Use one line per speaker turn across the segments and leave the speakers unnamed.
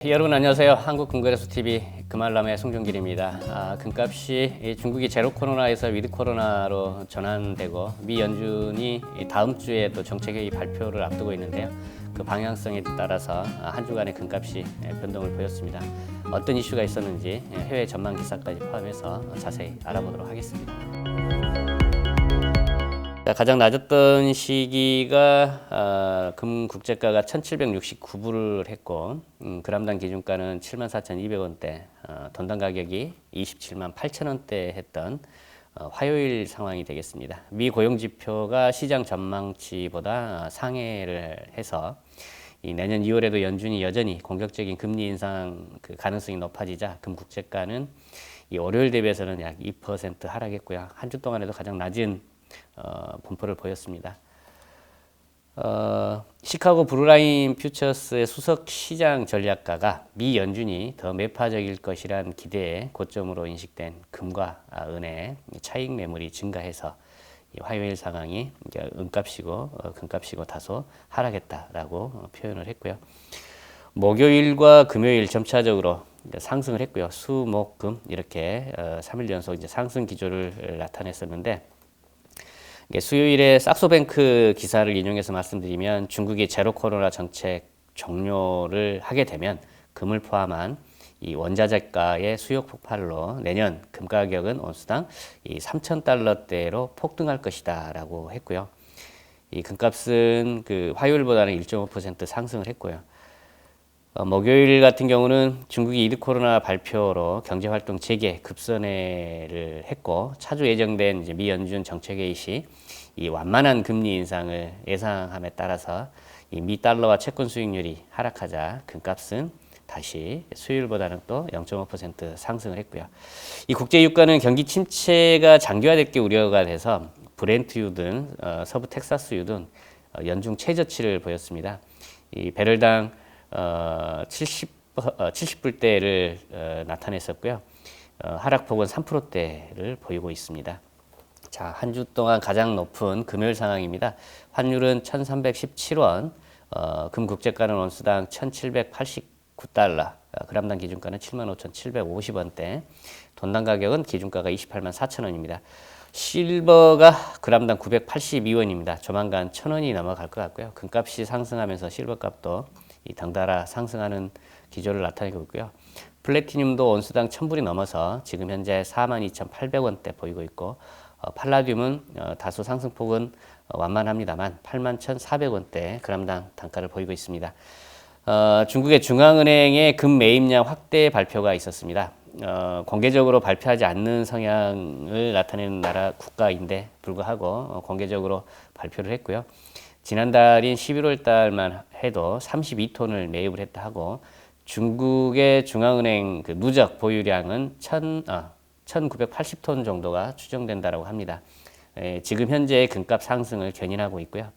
여러분 안녕하세요. 한국금거래소TV 금알람의 송종길입니다. 금값이 중국이 제로 코로나에서 위드 코로나로 전환되고 미 연준이 다음 주에 또 정책회의 발표를 앞두고 있는데요. 그 방향성에 따라서 한 주간의 금값이 변동을 보였습니다. 어떤 이슈가 있었는지 해외 전망 기사까지 포함해서 자세히 알아보도록 하겠습니다. 가장 낮았던 시기가 금 국제가가 1769불을 했고 그람당 기준가는 74,200원대, 돈당 가격이 278,000원대 했던 화요일 상황이 되겠습니다. 미 고용지표가 시장 전망치보다 상회를 해서 이 내년 2월에도 연준이 여전히 공격적인 금리 인상 그 가능성이 높아지자 금 국제가는 이 월요일 대비해서는 약 2% 하락했고요. 한 주 동안에도 가장 낮은 분포를 보였습니다. 시카고 브루라인 퓨처스의 수석 시장 전략가가 미 연준이 더 매파적일 것이란 기대에 고점으로 인식된 금과 은의 차익 매물이 증가해서 화요일 상황이 은값이고 금값이고 다소 하락했다라고 표현을 했고요. 목요일과 금요일 점차적으로 상승을 했고요. 수, 목, 금 이렇게 3일 연속 이제 상승 기조를 나타냈었는데 수요일에 삭소뱅크 기사를 인용해서 말씀드리면 중국이 제로 코로나 정책 종료를 하게 되면 금을 포함한 이 원자재가의 수요 폭발로 내년 금 가격은 온수당 이 3,000달러대로 폭등할 것이다라고 했고요. 이 금값은 그 화요일보다는 1.5% 상승을 했고요. 목요일 같은 경우는 중국이 위드 코로나 발표로 경제활동 재개 급선회를 했고 차주 예정된 이제 미 연준 정책회의 시 이 완만한 금리 인상을 예상함에 따라서 이 미 달러와 채권 수익률이 하락하자 금값은 다시 수요일보다는 또 0.5% 상승을 했고요. 이 국제 유가는 경기 침체가 장기화될 게 우려가 돼서 브렌트유든 서부 텍사스유든 연중 최저치를 보였습니다. 이 배럴당 70불대를 나타냈었고요. 하락폭은 3%대를 보이고 있습니다. 자, 한 주 동안 가장 높은 금요일 상황입니다. 환율은 1317원, 금 국제가는 온수당 1789달러, 그람당 기준가는 75,750원대, 돈당 가격은 기준가가 284,000원입니다. 실버가 그람당 982원입니다. 조만간 1,000원이 넘어갈 것 같고요. 금값이 상승하면서 실버값도 덩달아 상승하는 기조를 나타내고 있고요. 플래티늄도 온수당 1,000불이 넘어서 지금 현재 42,800원대 보이고 있고 팔라듐은 다소 상승폭은 완만합니다만 81,400원대 그람당 단가를 보이고 있습니다. 중국의 중앙은행의 금 매입량 확대 발표가 있었습니다. 공개적으로 발표하지 않는 성향을 나타내는 나라 국가인데 불구하고 공개적으로 발표를 했고요. 지난달인 11월 달만 해도 32톤을 매입을 했다 하고 중국의 중앙은행 그 누적 보유량은 1,980톤 정도가 추정된다고 합니다. 지금 현재 금값 상승을 견인하고 있고요.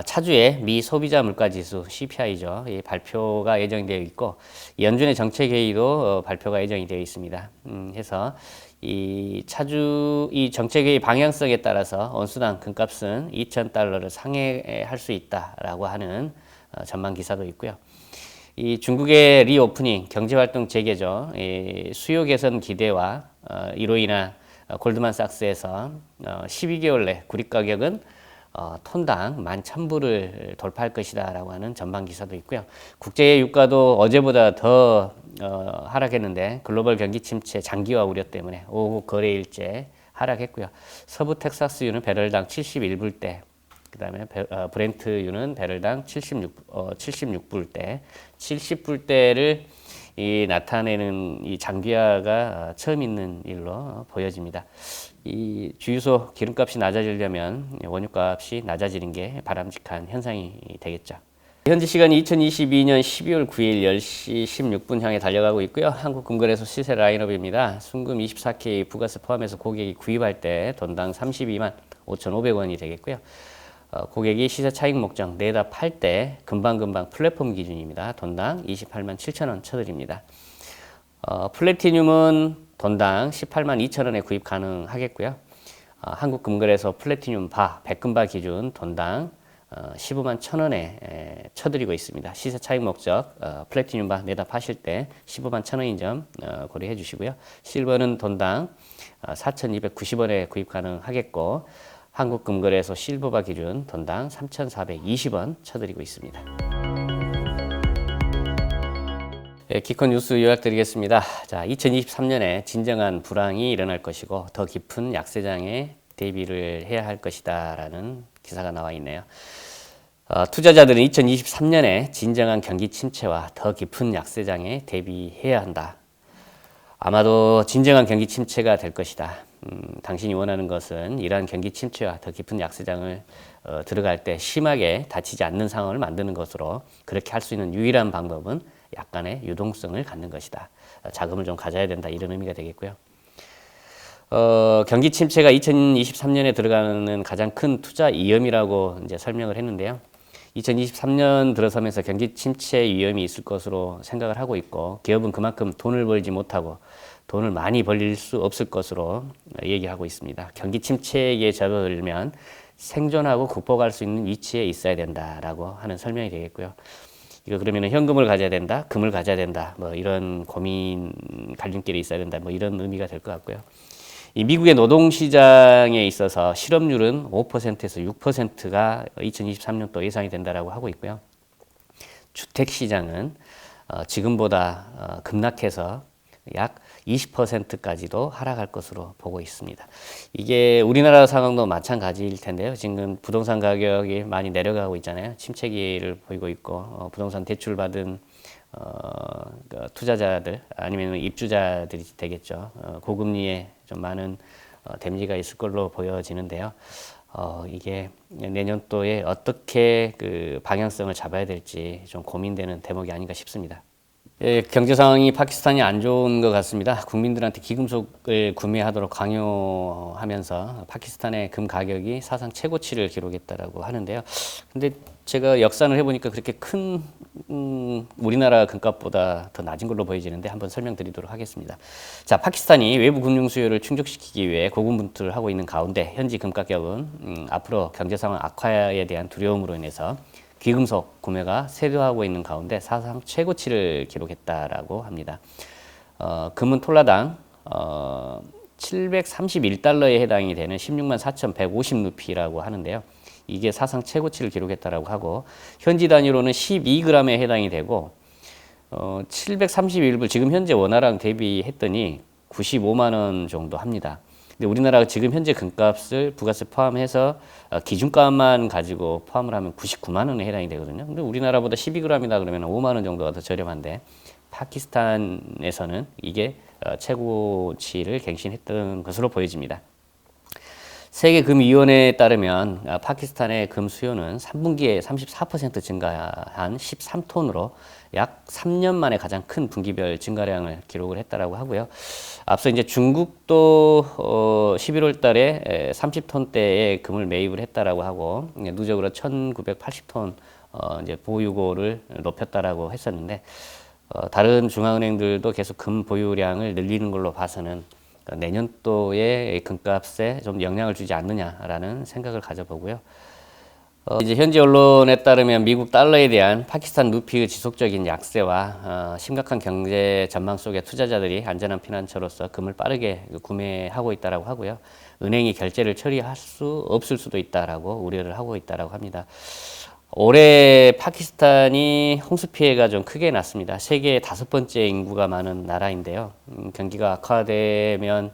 차주에 미 소비자 물가지수 CPI죠. 이 발표가 예정이 되어 있고 연준의 정책회의도 발표가 예정이 되어 있습니다. 해서 이 차주 이 정책의 방향성에 따라서 온수당 금값은 2,000달러를 상회할 수 있다라고 하는 전망 기사도 있고요. 이 중국의 리오프닝 경제활동 재개죠. 이 수요 개선 기대와 이로 인한 골드만삭스에서 12개월 내 구리 가격은 톤당 11,000불을 돌파할 것이다라고 하는 전망 기사도 있고요. 국제 유가도 어제보다 더 하락했는데 글로벌 경기 침체 장기화 우려 때문에 오후 거래일째 하락했고요. 서부 텍사스유는 배럴당 71불대, 그 다음에 브렌트유는 배럴당 76불대, 70불대를 나타내는 이 장기화가 처음 있는 일로 보여집니다. 이 주유소 기름값이 낮아지려면 원유값이 낮아지는 게 바람직한 현상이 되겠죠. 현지 시간이 2022년 12월 9일 10시 16분 향해 달려가고 있고요. 한국금거래소 시세 라인업입니다. 순금 24K 부가세 포함해서 고객이 구입할 때 돈당 32만 5,500원이 되겠고요. 고객이 시세 차익 목적 내다 팔 때 금방금방 플랫폼 기준입니다. 돈당 28만 7천원 쳐드립니다. 플래티늄은 돈당 18만 2천원에 구입 가능하겠고요. 한국금거래소 플래티늄 바, 백금바 기준 돈당 15만 1,000원에 쳐드리고 있습니다. 시세 차익 목적 플래티늄바 내다 파실 때 15만 1,000원인 점 고려해 주시고요. 실버는 돈당 4,290원에 구입 가능하겠고 한국금거래소 실버바 기준 돈당 3,420원 쳐드리고 있습니다. 기콘 뉴스 요약드리겠습니다. 자, 2023년에 진정한 불황이 일어날 것이고 더 깊은 약세장에 대비를 해야 할 것이다라는 기사가 나와 있네요. 투자자들은 2023년에 진정한 경기 침체와 더 깊은 약세장에 대비해야 한다. 아마도 진정한 경기 침체가 될 것이다. 당신이 원하는 것은 이러한 경기 침체와 더 깊은 약세장을 들어갈 때 심하게 다치지 않는 상황을 만드는 것으로 그렇게 할 수 있는 유일한 방법은 약간의 유동성을 갖는 것이다. 자금을 좀 가져야 된다. 이런 의미가 되겠고요. 경기 침체가 2023년에 들어가는 가장 큰 투자 위험이라고 이제 설명을 했는데요. 2023년 들어서면서 경기 침체 위험이 있을 것으로 생각을 하고 있고 기업은 그만큼 돈을 벌지 못하고 돈을 많이 벌릴 수 없을 것으로 얘기하고 있습니다. 경기 침체에 접어들면 생존하고 극복할 수 있는 위치에 있어야 된다라고 하는 설명이 되겠고요. 이거 그러면 현금을 가져야 된다, 금을 가져야 된다, 뭐 이런 고민 갈림길이 있어야 된다, 뭐 이런 의미가 될 것 같고요. 이 미국의 노동시장에 있어서 실업률은 5%에서 6%가 2023년도 예상이 된다라고 하고 있고요. 주택시장은 지금보다 급락해서 약 20%까지도 하락할 것으로 보고 있습니다. 이게 우리나라 상황도 마찬가지일 텐데요. 지금 부동산 가격이 많이 내려가고 있잖아요. 침체기를 보이고 있고 부동산 대출 받은 투자자들 아니면 입주자들이 되겠죠. 고금리에 좀 많은 데미지가 있을 걸로 보여지는데요. 이게 내년도에 어떻게 그 방향성을 잡아야 될지 좀 고민되는 대목이 아닌가 싶습니다. 경제 상황이 파키스탄이 안 좋은 것 같습니다. 국민들한테 귀금속을 구매하도록 강요하면서 파키스탄의 금 가격이 사상 최고치를 기록했다라고 하는데요. 근데 제가 역산을 해보니까 그렇게 큰 우리나라 금값보다 더 낮은 걸로 보여지는데 한번 설명드리도록 하겠습니다. 자, 파키스탄이 외부 금융 수요를 충족시키기 위해 고군분투를 하고 있는 가운데 현지 금 가격은 앞으로 경제 상황 악화에 대한 두려움으로 인해서 귀금속 구매가 쇄도하고 있는 가운데 사상 최고치를 기록했다라고 합니다. 금은 톨라당 731달러에 해당이 되는 16만 4,150루피라고 하는데요. 이게 사상 최고치를 기록했다라고 하고 현지 단위로는 12g에 해당이 되고 731불 지금 현재 원화랑 대비했더니 95만 원 정도 합니다. 근데 우리나라가 지금 현재 금값을 부가세 포함해서 기준가만 가지고 포함을 하면 99만 원에 해당이 되거든요. 근데 우리나라보다 12g이다 그러면 5만 원 정도가 더 저렴한데 파키스탄에서는 이게 최고치를 갱신했던 것으로 보여집니다. 세계금위원회에 따르면 파키스탄의 금 수요는 3분기에 34% 증가한 13톤으로 약 3년 만에 가장 큰 분기별 증가량을 기록을 했다라고 하고요. 앞서 이제 중국도 11월 달에 30톤대의 금을 매입을 했다라고 하고 누적으로 1,980톤 이제 보유고를 높였다라고 했었는데 다른 중앙은행들도 계속 금 보유량을 늘리는 걸로 봐서는 내년도에 금값에 좀 영향을 주지 않느냐라는 생각을 가져보고요. 이제 현지 언론에 따르면 미국 달러에 대한 파키스탄 루피의 지속적인 약세와 심각한 경제 전망 속에 투자자들이 안전한 피난처로서 금을 빠르게 구매하고 있다라고 하고요. 은행이 결제를 처리할 수 없을 수도 있다라고 우려를 하고 있다라고 합니다. 올해 파키스탄이 홍수 피해가 좀 크게 났습니다. 세계 5번째 인구가 많은 나라인데요. 경기가 악화되면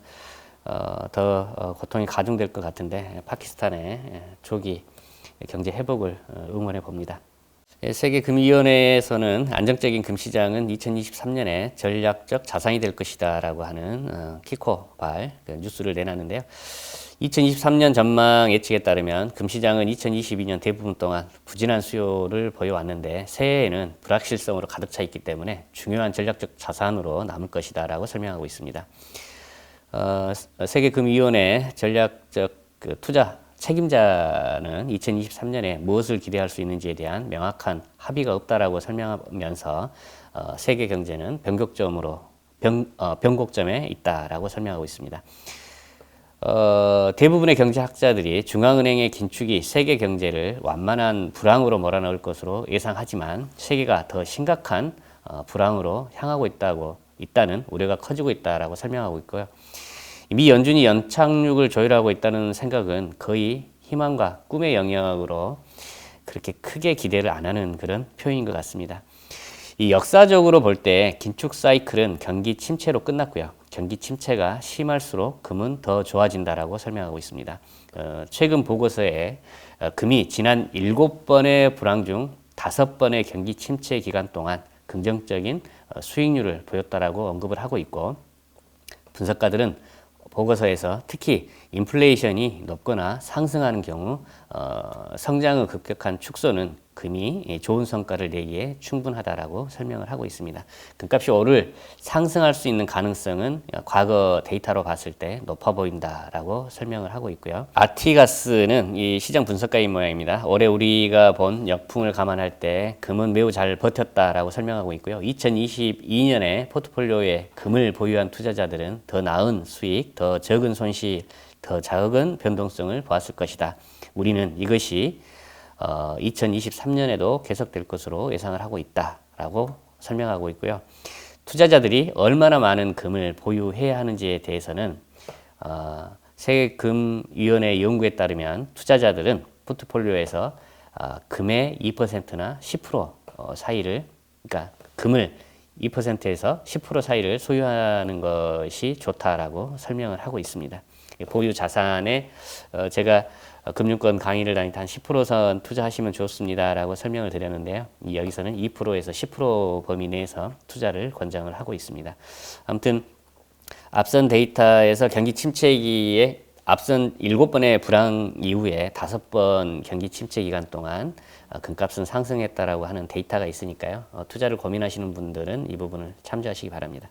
더 고통이 가중될 것 같은데 파키스탄의 조기 경제 회복을 응원해 봅니다. 세계금위원회에서는 안정적인 금시장은 2023년에 전략적 자산이 될 것이다 라고 하는 키코발 뉴스를 내놨는데요. 2023년 전망 예측에 따르면 금시장은 2022년 대부분 동안 부진한 수요를 보여왔는데 새해에는 불확실성으로 가득 차 있기 때문에 중요한 전략적 자산으로 남을 것이다 라고 설명하고 있습니다. 세계금위원회 전략적 투자 책임자는 2023년에 무엇을 기대할 수 있는지에 대한 명확한 합의가 없다라고 설명하면서 세계 경제는 변곡점에 있다라고 설명하고 있습니다. 대부분의 경제학자들이 중앙은행의 긴축이 세계 경제를 완만한 불황으로 몰아넣을 것으로 예상하지만 세계가 더 심각한 불황으로 향하고 있다는 우려가 커지고 있다라고 설명하고 있고요. 미 연준이 연착륙을 조율하고 있다는 생각은 거의 희망과 꿈의 영역으로 그렇게 크게 기대를 안 하는 그런 표현인 것 같습니다. 이 역사적으로 볼 때 긴축 사이클은 경기 침체로 끝났고요. 경기 침체가 심할수록 금은 더 좋아진다라고 설명하고 있습니다. 최근 보고서에 금이 지난 7번의 불황 중 5번의 경기 침체 기간 동안 긍정적인 수익률을 보였다라고 언급을 하고 있고, 분석가들은 보고서에서 특히 인플레이션이 높거나 상승하는 경우 성장의 급격한 축소는 금이 좋은 성과를 내기에 충분하다라고 설명을 하고 있습니다. 금값이 오를 상승할 수 있는 가능성은 과거 데이터로 봤을 때 높아 보인다라고 설명을 하고 있고요. 아티가스는 이 시장 분석가인 모양입니다. 올해 우리가 본 역풍을 감안할 때 금은 매우 잘 버텼다라고 설명하고 있고요. 2022년에 포트폴리오에 금을 보유한 투자자들은 더 나은 수익, 더 적은 손실, 더 작은 변동성을 보았을 것이다. 우리는 이것이 2023년에도 계속될 것으로 예상을 하고 있다라고 설명하고 있고요. 투자자들이 얼마나 많은 금을 보유해야 하는지에 대해서는 세계금위원회 연구에 따르면 투자자들은 포트폴리오에서 금의 2%나 10% 사이를, 그러니까 금을 2%에서 10% 사이를 소유하는 것이 좋다라고 설명을 하고 있습니다. 보유 자산에 제가 금융권 강의를 다닐 때 한 10%선 투자하시면 좋습니다라고 설명을 드렸는데요. 여기서는 2%에서 10% 범위 내에서 투자를 권장을 하고 있습니다. 아무튼 앞선 데이터에서 경기 침체기에 앞선 7번의 불황 이후에 5번 경기 침체 기간 동안 금값은 상승했다라고 하는 데이터가 있으니까요. 투자를 고민하시는 분들은 이 부분을 참조하시기 바랍니다.